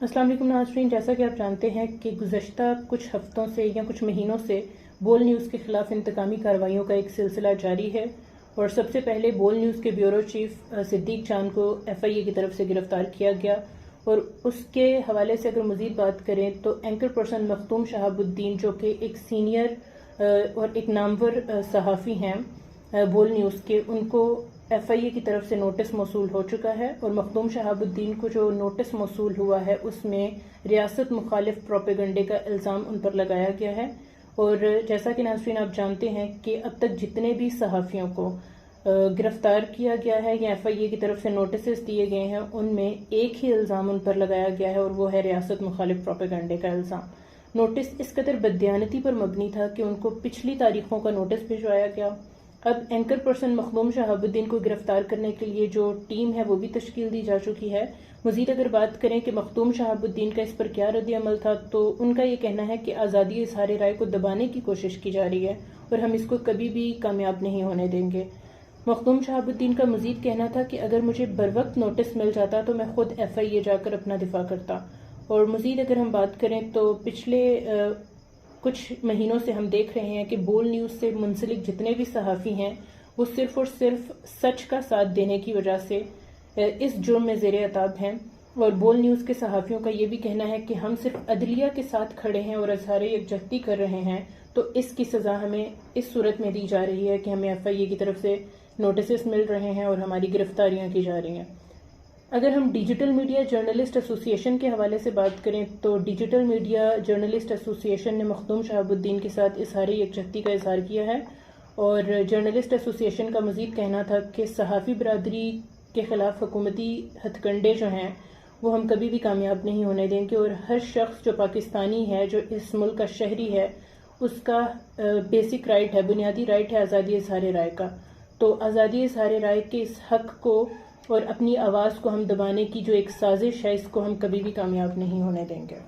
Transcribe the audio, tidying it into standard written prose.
السلام علیکم ناظرین، جیسا کہ آپ جانتے ہیں کہ گزشتہ کچھ ہفتوں سے یا کچھ مہینوں سے بول نیوز کے خلاف انتقامی کارروائیوں کا ایک سلسلہ جاری ہے، اور سب سے پہلے بول نیوز کے بیورو چیف صدیق چاند کو FIA کی طرف سے گرفتار کیا گیا، اور اس کے حوالے سے اگر مزید بات کریں تو اینکر پرسن مختوم شہاب الدین، جو کہ ایک سینئر اور ایک نامور صحافی ہیں بول نیوز کے، ان کو FIA کی طرف سے نوٹس موصول ہو چکا ہے، اور مختوم شہاب الدین کو جو نوٹس موصول ہوا ہے اس میں ریاست مخالف پروپیگنڈے کا الزام ان پر لگایا گیا ہے۔ اور جیسا کہ ناظرین آپ جانتے ہیں کہ اب تک جتنے بھی صحافیوں کو گرفتار کیا گیا ہے یا FIA کی طرف سے نوٹسز دیے گئے ہیں، ان میں ایک ہی الزام ان پر لگایا گیا ہے، اور وہ ہے ریاست مخالف پروپیگنڈے کا الزام۔ نوٹس اس قدر بددیانتی پر مبنی تھا کہ ان کو پچھلی تاریخوں کا نوٹس بھجوایا گیا۔ اب اینکر پرسن مختوم شہاب الدین کو گرفتار کرنے کے لیے جو ٹیم ہے وہ بھی تشکیل دی جا چکی ہے۔ مزید اگر بات کریں کہ مختوم شہاب الدین کا اس پر کیا رد عمل تھا، تو ان کا یہ کہنا ہے کہ آزادی اظہار رائے کو دبانے کی کوشش کی جا رہی ہے، اور ہم اس کو کبھی بھی کامیاب نہیں ہونے دیں گے۔ مختوم شہاب الدین کا مزید کہنا تھا کہ اگر مجھے بروقت نوٹس مل جاتا تو میں خود FIA جا کر اپنا دفاع کرتا۔ اور مزید اگر ہم بات کریں تو پچھلے کچھ مہینوں سے ہم دیکھ رہے ہیں کہ بول نیوز سے منسلک جتنے بھی صحافی ہیں وہ صرف اور صرف سچ کا ساتھ دینے کی وجہ سے اس جرم میں زیر عتاب ہیں، اور بول نیوز کے صحافیوں کا یہ بھی کہنا ہے کہ ہم صرف عدلیہ کے ساتھ کھڑے ہیں اور اظہار یکجہتی کر رہے ہیں، تو اس کی سزا ہمیں اس صورت میں دی جا رہی ہے کہ ہمیں FIA کی طرف سے نوٹسز مل رہے ہیں اور ہماری گرفتاریاں کی جا رہی ہیں۔ اگر ہم ڈیجیٹل میڈیا جرنلسٹ ایسوسی ایشن کے حوالے سے بات کریں تو ڈیجیٹل میڈیا جرنلسٹ ایسوسی ایشن نے مختوم شہاب الدین کے ساتھ اظہار یکجہتی کا اظہار کیا ہے، اور جرنلسٹ ایسوسی ایشن کا مزید کہنا تھا کہ صحافی برادری کے خلاف حکومتی ہتھ کنڈے جو ہیں وہ ہم کبھی بھی کامیاب نہیں ہونے دیں گے، اور ہر شخص جو پاکستانی ہے، جو اس ملک کا شہری ہے، اس کا بیسک رائٹ ہے، بنیادی رائٹ ہے آزادی اظہار رائے کا۔ تو آزادی اظہار رائے کے اس حق کو اور اپنی آواز کو ہم دبانے کی جو ایک سازش ہے، اس کو ہم کبھی بھی کامیاب نہیں ہونے دیں گے۔